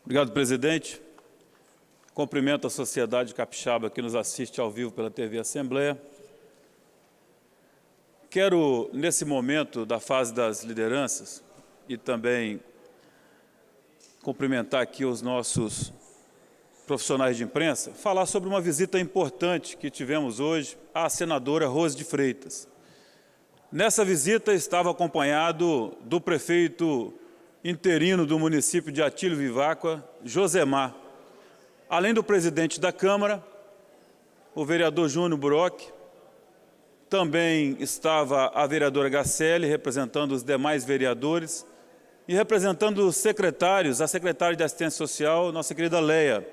Obrigado, presidente. Cumprimento a sociedade capixaba que nos assiste ao vivo pela TV Assembleia. Quero, nesse momento da fase das lideranças, e também cumprimentar aqui os nossos profissionais de imprensa, falar sobre uma visita importante que tivemos hoje à senadora Rose de Freitas. Nessa visita estava acompanhado do prefeito interino do município de Atílio Viváqua, Josemar, além do presidente da Câmara, o vereador Júnior Buroc, também estava a vereadora Gacelli, representando os demais vereadores, e representando os secretários, a secretária de Assistência Social, nossa querida Leia.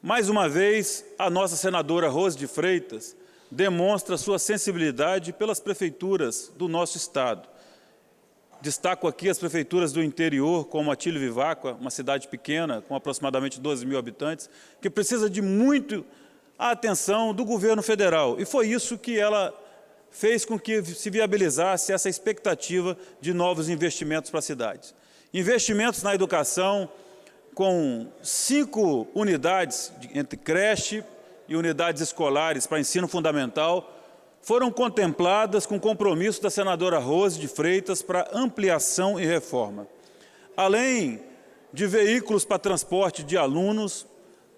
Mais uma vez, a nossa senadora Rose de Freitas demonstra sua sensibilidade pelas prefeituras do nosso Estado. Destaco aqui as prefeituras do interior, como Atílio Viváqua, uma cidade pequena, com aproximadamente 12 mil habitantes, que precisa de muito a atenção do governo federal. E foi isso que ela fez com que se viabilizasse essa expectativa de novos investimentos para a cidade. Investimentos na educação, com 5 unidades, entre creche e unidades escolares para ensino fundamental, foram contempladas com compromisso da senadora Rose de Freitas para ampliação e reforma. Além de veículos para transporte de alunos,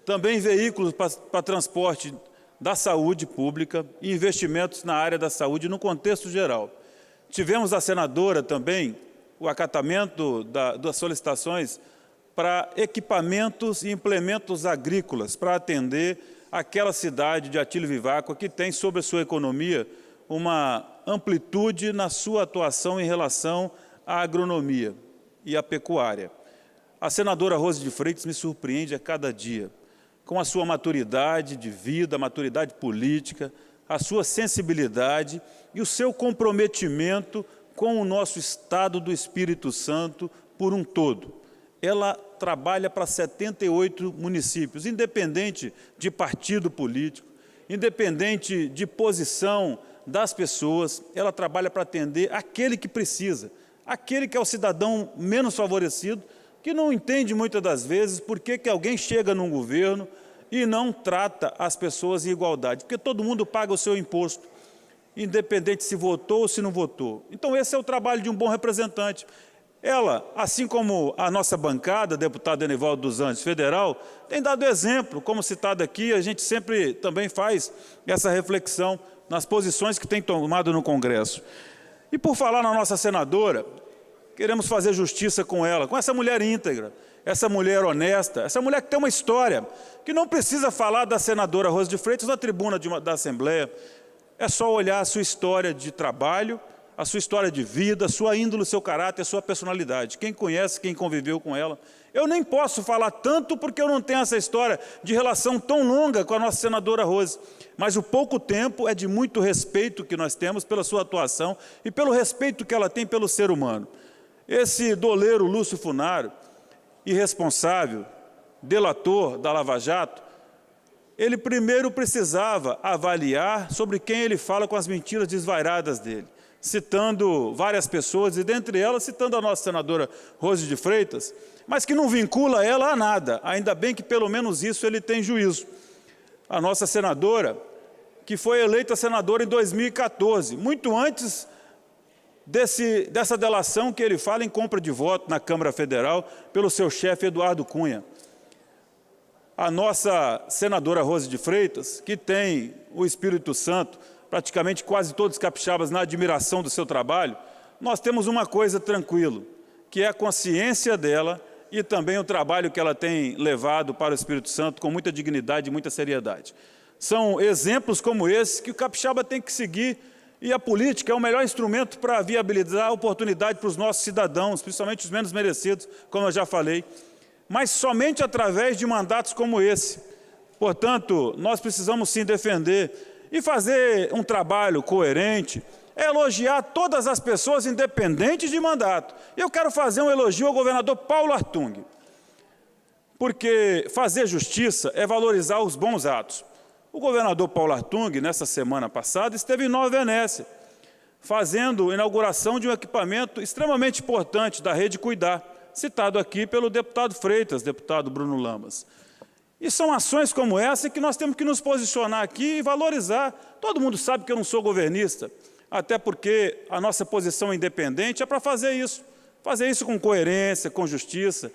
também veículos para transporte da saúde pública e investimentos na área da saúde no contexto geral. Tivemos a senadora também o acatamento das solicitações para equipamentos e implementos agrícolas para atender aquela cidade de Atílio Viváqua que tem sobre a sua economia uma amplitude na sua atuação em relação à agronomia e à pecuária. A senadora Rose de Freitas me surpreende a cada dia, com a sua maturidade de vida, maturidade política, a sua sensibilidade e o seu comprometimento com o nosso Estado do Espírito Santo por um todo. Ela trabalha para 78 municípios, independente de partido político, independente de posição das pessoas, ela trabalha para atender aquele que precisa, aquele que é o cidadão menos favorecido, que não entende muitas das vezes por que alguém chega num governo e não trata as pessoas em igualdade, porque todo mundo paga o seu imposto, independente se votou ou se não votou. Então esse é o trabalho de um bom representante. Ela, assim como a nossa bancada, deputado Enivaldo dos Anjos, federal, tem dado exemplo, como citado aqui, a gente sempre também faz essa reflexão nas posições que tem tomado no Congresso. E por falar na nossa senadora, queremos fazer justiça com ela, com essa mulher íntegra, essa mulher honesta, essa mulher que tem uma história, que não precisa falar da senadora Rose de Freitas na tribuna da Assembleia, é só olhar a sua história de trabalho, a sua história de vida, a sua índole, o seu caráter, a sua personalidade. Quem conhece, quem conviveu com ela. Eu nem posso falar tanto porque eu não tenho essa história de relação tão longa com a nossa senadora Rose. Mas o pouco tempo é de muito respeito que nós temos pela sua atuação e pelo respeito que ela tem pelo ser humano. Esse doleiro Lúcio Funaro, irresponsável, delator da Lava Jato, ele primeiro precisava avaliar sobre quem ele fala com as mentiras desvairadas dele, citando várias pessoas, e dentre elas citando a nossa senadora Rose de Freitas, mas que não vincula ela a nada. Ainda bem que pelo menos isso ele tem juízo. A nossa senadora, que foi eleita senadora em 2014, muito antes dessa delação que ele fala em compra de voto na Câmara Federal pelo seu chefe Eduardo Cunha. A nossa senadora Rose de Freitas, que tem o Espírito Santo, praticamente quase todos os capixabas na admiração do seu trabalho, nós temos uma coisa tranquila, que é a consciência dela e também o trabalho que ela tem levado para o Espírito Santo com muita dignidade e muita seriedade. São exemplos como esse que o capixaba tem que seguir, e a política é o melhor instrumento para viabilizar a oportunidade para os nossos cidadãos, principalmente os menos merecidos, como eu já falei, mas somente através de mandatos como esse. Portanto, nós precisamos sim defender e fazer um trabalho coerente, é elogiar todas as pessoas, independente de mandato. Eu quero fazer um elogio ao governador Paulo Artung, porque fazer justiça é valorizar os bons atos. O governador Paulo Artung, nessa semana passada, esteve em Nova Venécia, fazendo a inauguração de um equipamento extremamente importante da Rede Cuidar, citado aqui pelo deputado Freitas, deputado Bruno Lamas. E são ações como essa que nós temos que nos posicionar aqui e valorizar. Todo mundo sabe que eu não sou governista, até porque a nossa posição independente é para fazer isso com coerência, com justiça.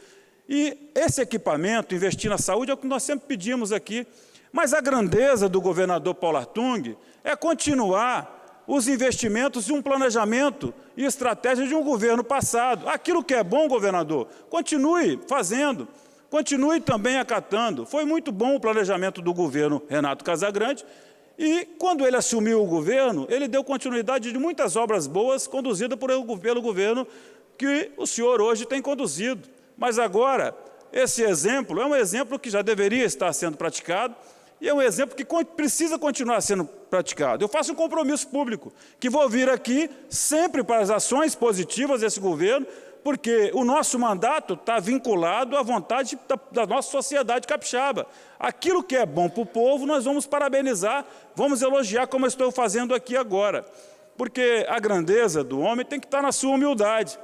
E esse equipamento, investir na saúde, é o que nós sempre pedimos aqui. Mas a grandeza do governador Paulo Artung é continuar os investimentos e um planejamento e estratégia de um governo passado. Aquilo que é bom, governador, continue fazendo, continue também acatando. Foi muito bom o planejamento do governo Renato Casagrande, e quando ele assumiu o governo, ele deu continuidade de muitas obras boas conduzidas pelo governo que o senhor hoje tem conduzido. Mas agora, esse exemplo é um exemplo que já deveria estar sendo praticado, e é um exemplo que precisa continuar sendo praticado. Eu faço um compromisso público, que vou vir aqui sempre para as ações positivas desse governo, porque o nosso mandato está vinculado à vontade da nossa sociedade capixaba. Aquilo que é bom para o povo, nós vamos parabenizar, vamos elogiar, como eu estou fazendo aqui agora. Porque a grandeza do homem tem que estar na sua humildade.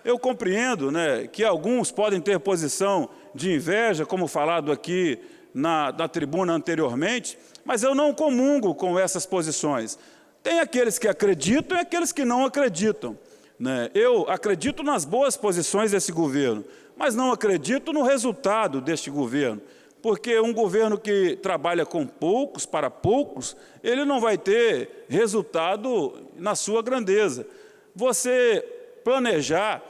Eu compreendo, né, que alguns podem ter posição de inveja, como falado aqui na tribuna anteriormente, mas eu não comungo com essas posições. Tem aqueles que acreditam e aqueles que não acreditam, né? Eu acredito nas boas posições desse governo, mas não acredito no resultado deste governo, porque um governo que trabalha com poucos, para poucos, ele não vai ter resultado na sua grandeza. Você planejar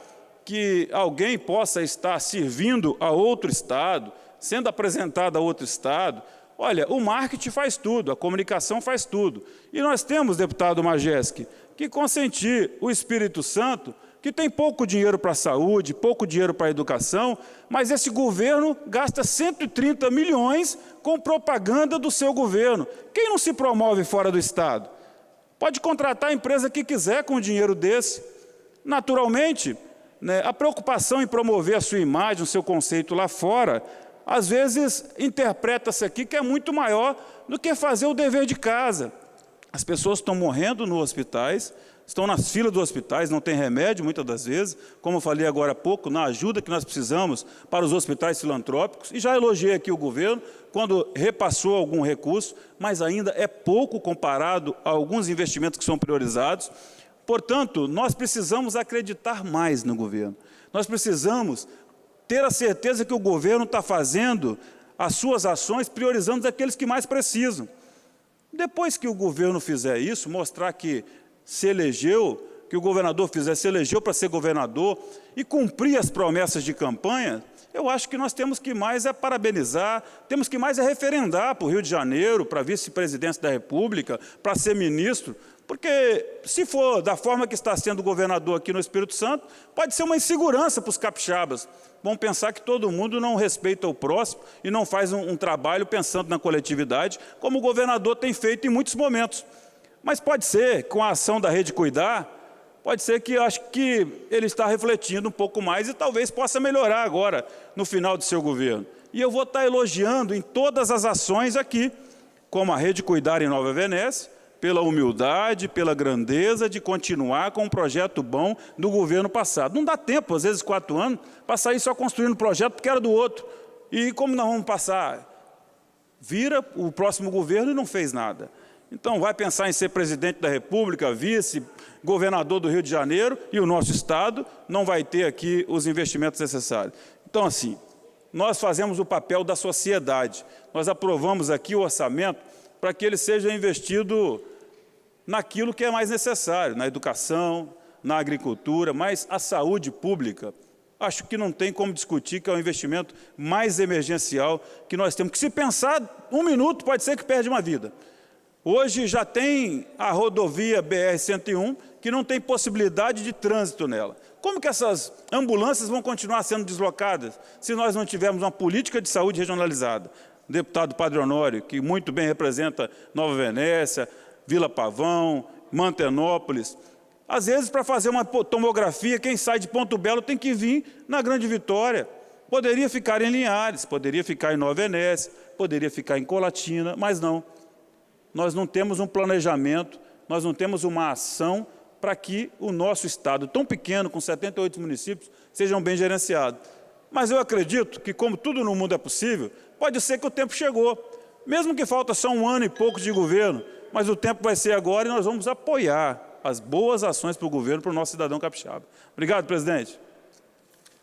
que alguém possa estar servindo a outro Estado, sendo apresentado a outro Estado, olha, o marketing faz tudo, a comunicação faz tudo. E nós temos, deputado Majewski, que consentir o Espírito Santo, que tem pouco dinheiro para a saúde, pouco dinheiro para a educação, mas esse governo gasta 130 milhões com propaganda do seu governo. Quem não se promove fora do Estado? Pode contratar a empresa que quiser com dinheiro desse. Naturalmente, né, a preocupação em promover a sua imagem, o seu conceito lá fora, às vezes interpreta-se aqui que é muito maior do que fazer o dever de casa. As pessoas estão morrendo nos hospitais, estão nas filas dos hospitais, não tem remédio muitas das vezes, como eu falei agora há pouco, na ajuda que nós precisamos para os hospitais filantrópicos, e já elogiei aqui o governo quando repassou algum recurso, mas ainda é pouco comparado a alguns investimentos que são priorizados. Portanto, nós precisamos acreditar mais no governo. Nós precisamos ter a certeza que o governo está fazendo as suas ações priorizando aqueles que mais precisam. Depois que o governo fizer isso, mostrar que se elegeu, que o governador se elegeu para ser governador e cumprir as promessas de campanha, eu acho que nós temos que mais é parabenizar, temos que mais é referendar para o Rio de Janeiro, para vice-presidência da República, para ser ministro, porque se for da forma que está sendo governador aqui no Espírito Santo, pode ser uma insegurança para os capixabas. Vão pensar que todo mundo não respeita o próximo e não faz um trabalho pensando na coletividade, como o governador tem feito em muitos momentos. Mas pode ser, com a ação da Rede Cuidar, pode ser que eu acho que ele está refletindo um pouco mais e talvez possa melhorar agora, no final do seu governo. E eu vou estar elogiando em todas as ações aqui, como a Rede Cuidar em Nova Venécia, pela humildade, pela grandeza de continuar com um projeto bom do governo passado. Não dá tempo, às vezes 4 anos, para sair só construindo projeto porque era do outro. E como nós vamos passar? Vira o próximo governo e não fez nada. Então, vai pensar em ser presidente da República, vice, governador do Rio de Janeiro, e o nosso Estado não vai ter aqui os investimentos necessários. Então, assim, nós fazemos o papel da sociedade. Nós aprovamos aqui o orçamento para que ele seja investido naquilo que é mais necessário, na educação, na agricultura, mas a saúde pública, acho que não tem como discutir que é o investimento mais emergencial que nós temos. Que se pensar 1 minuto, pode ser que perde uma vida. Hoje já tem a rodovia BR-101, que não tem possibilidade de trânsito nela. Como que essas ambulâncias vão continuar sendo deslocadas se nós não tivermos uma política de saúde regionalizada? O deputado Padre Honório, que muito bem representa Nova Venécia, Vila Pavão, Mantenópolis. Às vezes, para fazer uma tomografia, quem sai de Ponto Belo tem que vir na Grande Vitória. Poderia ficar em Linhares, poderia ficar em Nova Venécia, poderia ficar em Colatina, mas não. Nós não temos um planejamento, nós não temos uma ação para que o nosso Estado, tão pequeno, com 78 municípios, sejam bem gerenciados. Mas eu acredito que, como tudo no mundo é possível, pode ser que o tempo chegou. Mesmo que falta só 1 ano e pouco de governo, mas o tempo vai ser agora e nós vamos apoiar as boas ações para o governo, para o nosso cidadão capixaba. Obrigado, presidente.